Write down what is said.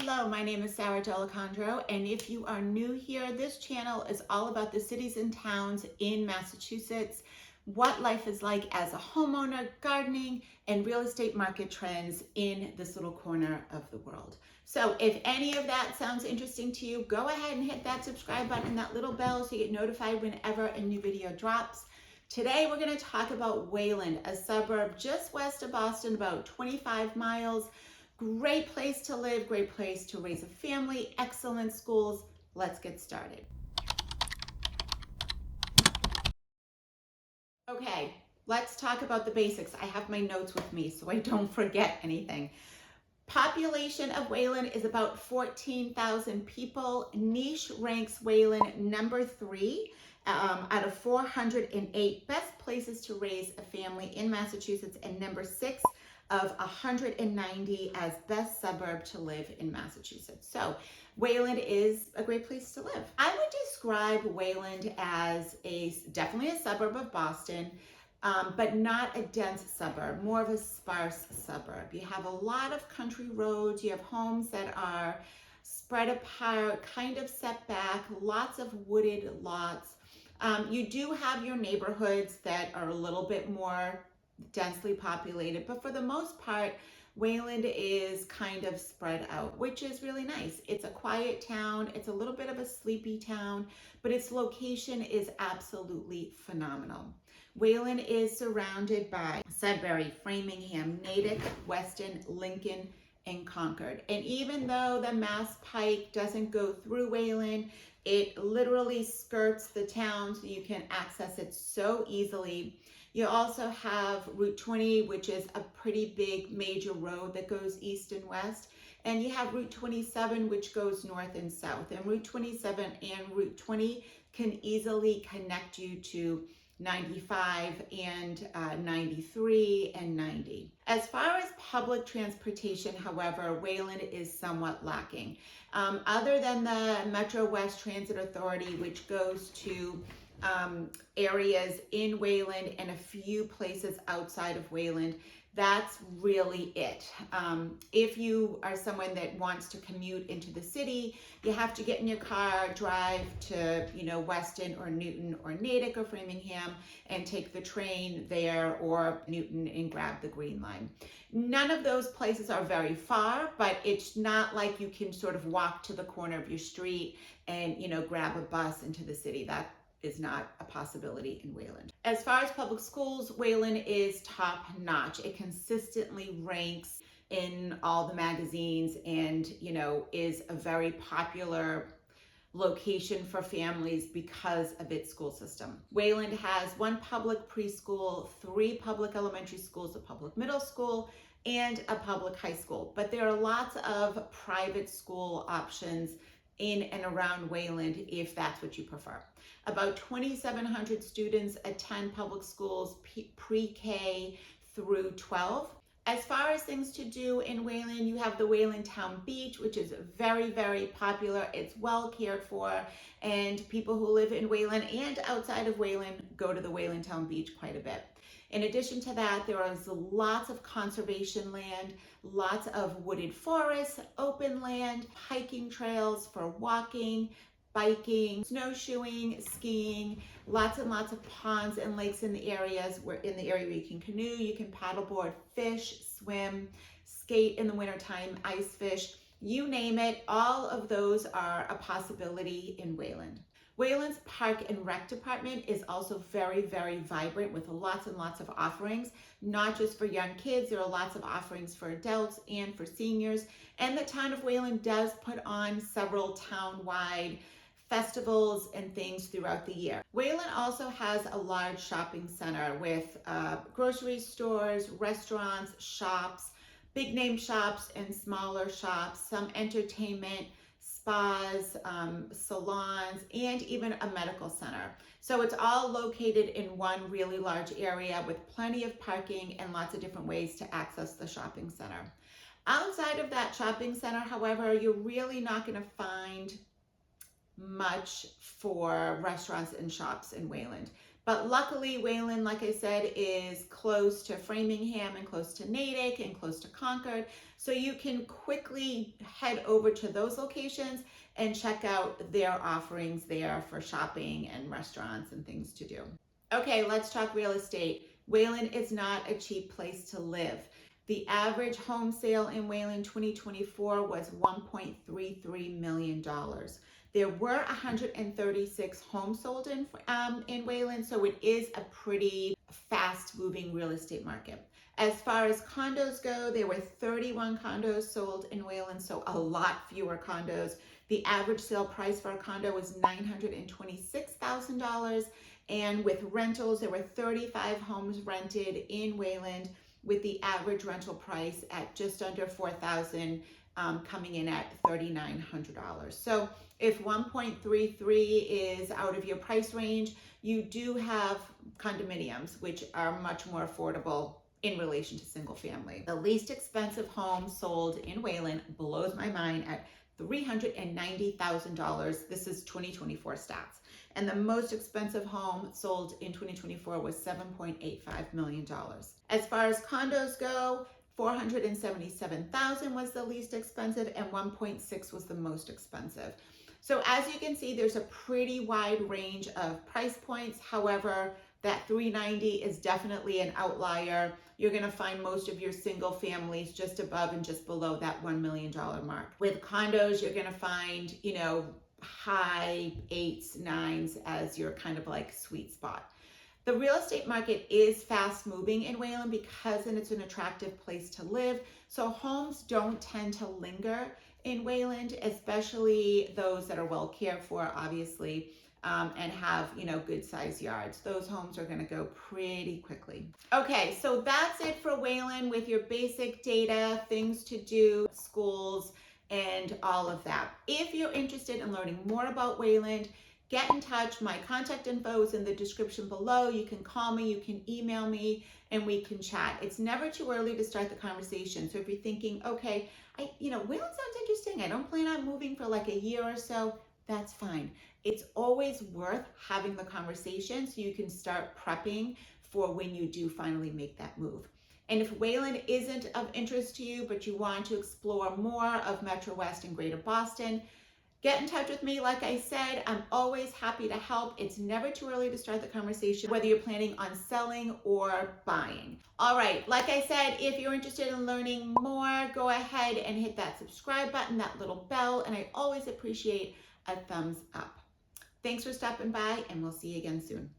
Hello, my name is Sara.dalicandro, and if you are new here, this channel is all about the cities and towns in Massachusetts, what life is like as a homeowner, gardening, and real estate market trends in this little corner of the world. So if any of that sounds interesting to you, go ahead and hit that subscribe button and that little bell so you get notified whenever a new video drops. Today we're going to talk about Wayland, a suburb just west of Boston, about 25 miles. Great place to live, great place to raise a family, excellent schools. Let's get started. Okay, let's talk about the basics. I have my notes with me so I don't forget anything. Population of Wayland is about 14,000 people. Niche ranks Wayland number 3 out of 408 best places to raise a family in Massachusetts, and number 6 of 190 as best suburb to live in Massachusetts. So Wayland is a great place to live. I would describe Wayland as definitely a suburb of Boston, but not a dense suburb, more of a sparse suburb. You have a lot of country roads, you have homes that are spread apart, kind of set back, lots of wooded lots. You do have your neighborhoods that are a little bit more densely populated, but for the most part, Wayland is kind of spread out, which is really nice. It's a quiet town. It's a little bit of a sleepy town, but its location is absolutely phenomenal. Wayland is surrounded by Sudbury, Framingham, Natick, Weston, Lincoln, and Concord. And even though the Mass Pike doesn't go through Wayland, it literally skirts the town so you can access it so easily. You also have Route 20, which is a pretty big major road that goes east and west. And you have Route 27, which goes north and south. And Route 27 and Route 20 can easily connect you to 95 and 93 and 90. As far as public transportation, however, Wayland is somewhat lacking. Other than the Metro West Transit Authority, which goes to areas in Wayland and a few places outside of Wayland, that's really it. If you are someone that wants to commute into the city, you have to get in your car, drive to, Weston or Newton or Natick or Framingham and take the train there, or Newton and grab the Green Line. None of those places are very far, but it's not like you can sort of walk to the corner of your street and, grab a bus into the city. That is not a possibility in Wayland. As far as public schools, Wayland is top notch. It consistently ranks in all the magazines and, is a very popular location for families because of its school system. Wayland has 1 public preschool, 3 public elementary schools, a public middle school, and a public high school. But there are lots of private school options in and around Wayland if that's what you prefer. About 2,700 students attend public schools pre-K through 12. As far as things to do in Wayland, you have the Wayland Town Beach, which is very, very popular. It's well cared for, and people who live in Wayland and outside of Wayland go to the Wayland Town Beach quite a bit. In addition to that, there is lots of conservation land, lots of wooded forests, open land, hiking trails for walking, biking, snowshoeing, skiing, lots and lots of ponds and lakes in the areas where you can canoe, you can paddleboard, fish, swim, skate in the wintertime, ice fish, you name it. All of those are a possibility in Wayland. Wayland's Park and Rec Department is also very, very vibrant with lots and lots of offerings, not just for young kids. There are lots of offerings for adults and for seniors. And the town of Wayland does put on several town-wide festivals and things throughout the year. Wayland also has a large shopping center with grocery stores, restaurants, shops, big name shops and smaller shops, some entertainment, spas, salons, and even a medical center. So it's all located in one really large area with plenty of parking and lots of different ways to access the shopping center. Outside of that shopping center, however, you're really not going to find much for restaurants and shops in Wayland. But luckily, Wayland, like I said, is close to Framingham and close to Natick and close to Concord. So you can quickly head over to those locations and check out their offerings there for shopping and restaurants and things to do. Okay, let's talk real estate. Wayland is not a cheap place to live. The average home sale in Wayland 2024 was $1.33 million. There were 136 homes sold in Wayland, so it is a pretty fast moving real estate market. As far as condos go, there were 31 condos sold in Wayland, so a lot fewer condos. The average sale price for a condo was $926,000. And with rentals, there were 35 homes rented in Wayland with the average rental price at just under $4,000, coming in at $3,900. So if 1.33 is out of your price range, you do have condominiums, which are much more affordable in relation to single family. The least expensive home sold in Wayland blows my mind at $390,000. This is 2024 stats. And the most expensive home sold in 2024 was $7.85 million. As far as condos go, $477,000 was the least expensive and 1.6 was the most expensive. So as you can see, there's a pretty wide range of price points. However, that 390 is definitely an outlier. You're going to find most of your single families just above and just below that $1 million mark. With condos, you're going to find, high 8s, 9s as your kind of like sweet spot. The real estate market is fast moving in Wayland because it's an attractive place to live. So homes don't tend to linger in Wayland, especially those that are well cared for, obviously, and have, good sized yards. Those homes are going to go pretty quickly. Okay, so that's it for Wayland with your basic data, things to do, schools, and all of that. If you're interested in learning more about Wayland, get in touch. My contact info is in the description below. You can call me, you can email me, and we can chat. It's never too early to start the conversation. So if you're thinking, okay, Wayland sounds interesting. I don't plan on moving for like a year or so, that's fine. It's always worth having the conversation so you can start prepping for when you do finally make that move. And if Wayland isn't of interest to you, but you want to explore more of Metro West and Greater Boston, get in touch with me. Like I said, I'm always happy to help. It's never too early to start the conversation, whether you're planning on selling or buying. All right, like I said, if you're interested in learning more, go ahead and hit that subscribe button, that little bell, and I always appreciate a thumbs up. Thanks for stopping by, and we'll see you again soon.